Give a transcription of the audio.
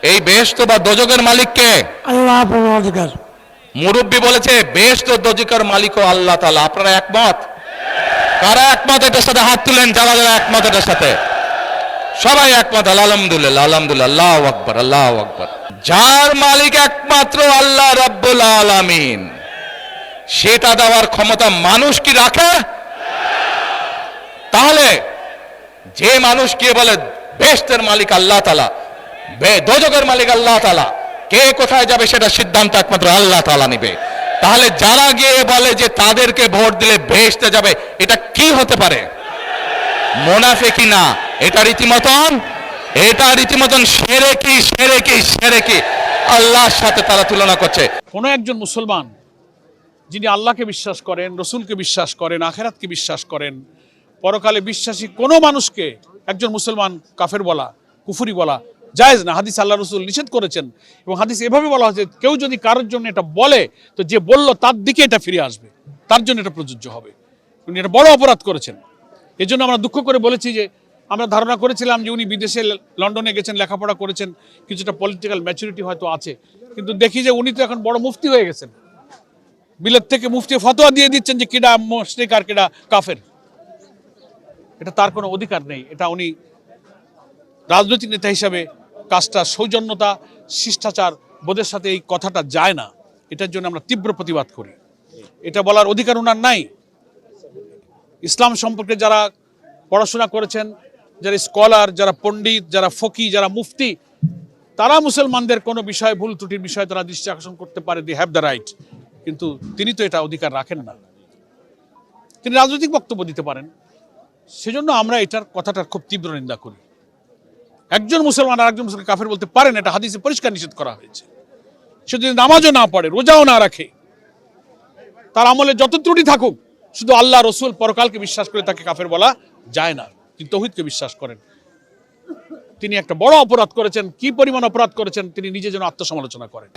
এই বেহেশত বা দোজখের মালিক কে? আল্লাহ পরওয়ারদিগার। মুরব্বী বলেছে বেহেশত ও দোজখের মালিকও আল্লাহ তাআলা। আপনারা একমত? কারা একমত এটার সাথে হাত তুলেন, যারা যারা একমত এটার সাথে। সবাই একমত, আলহামদুলিল্লাহ আলহামদুলিল্লাহ, আল্লাহু আকবার আল্লাহু আকবার। যার মালিক একমাত্র আল্লাহ রাব্বুল আলামিন, সেটা দেওয়ার ক্ষমতা মানুষ কি রাখে? তাহলে যে মানুষ কে বলে বেহেশতের মালিক আল্লাহ তাআলা, দোজখের মালিক আল্লাহ তাআলা, কে কোথায় যাবে সেটা সিদ্ধান্ত একমাত্র আল্লাহ তাআলা নেবে। তাহলে যারা গিয়ে বলে যে তাদেরকে ভোট দিলে বেহেশতে যাবে, এটা কি হতে পারে? মুনাফিকি না, এটা রীতিমতন শিরকি শিরকি শিরকি, আল্লাহর সাথে তারা তুলনা করছে। কোনো একজন মুসলমান যিনি আল্লাহকে বিশ্বাস করেন, রসুলকে বিশ্বাস করেন, আখেরাতকে বিশ্বাস করেন, পরকালে বিশ্বাসী কোনো মানুষকে একজন মুসলমান কাফের বলা, কুফরি বলা জায়েজ না। হাদিস আল্লাহ রসুল নিষেধ করেছেন, এবং হাদিস এভাবে বলা হয়েছে, কেউ যদি কারোর জন্য এটা বলে, তো যে বলল তার দিকে এটা ফিরে আসবে, তার জন্য এটা প্রযোজ্য হবে। উনি এটা বড় অপরাধ করেছেন। এই জন্য আমরা দুঃখ করে বলেছি যে আমরা ধারণা করেছিলাম যে উনি বিদেশে লন্ডনে গেছেন, লেখাপড়া করেছেন, কিছুটা পলিটিক্যাল ম্যাচুরিটি হয়তো আছে, কিন্তু দেখি যে উনি তো এখন বড় মুফতি হয়ে গেছেন। বিলেত থেকে মুফতি ফতোয়া দিয়ে দিচ্ছেন যে কিডা মুশরিক আর কিডা কাফের। এটা তার কোনো অধিকার নেই। এটা উনি রাজনৈতিক নেতা হিসাবে কাজটা সৌজন্যতা, শিষ্টাচার বোধের সাথে এই কথাটা যায় না। এটার জন্য আমরা তীব্র প্রতিবাদ করি। এটা বলার অধিকার ওনার নাই। ইসলাম সম্পর্কে যারা পড়াশোনা করেছেন, যারা স্কলার, যারা পণ্ডিত, যারা ফকি, যারা মুফতি, তারা মুসলমানদের কোনো বিষয়ে ভুল ত্রুটির বিষয়ে তারা দৃষ্টি আকর্ষণ করতে পারে, দি হ্যাভ দ্য রাইট। কিন্তু তিনি তো এটা অধিকার রাখেন না। তিনি রাজনৈতিক বক্তব্য দিতে পারেন। সেজন্য আমরা এটার কথাটার খুব তীব্র নিন্দা করি। একজন মুসলমান আর একজন মুসলমান কাফের বলতে পারেন, এটা হাদিসে পরিষ্কার নিষেধ করা হয়েছে। সে যদি নামাজও না পড়ে, রোজাও না রাখে, তার আমলে যত ত্রুটি থাকুক, শুধু আল্লাহ রসুল পরকালকে বিশ্বাস করে তাকে কাফের বলা যায় না। তিনি তাওহীদকে বিশ্বাস করেন। তিনি একটা বড় অপরাধ করেছেন। কি পরিমাণ অপরাধ করেছেন তিনি নিজে যেন আত্মসমালোচনা করেন।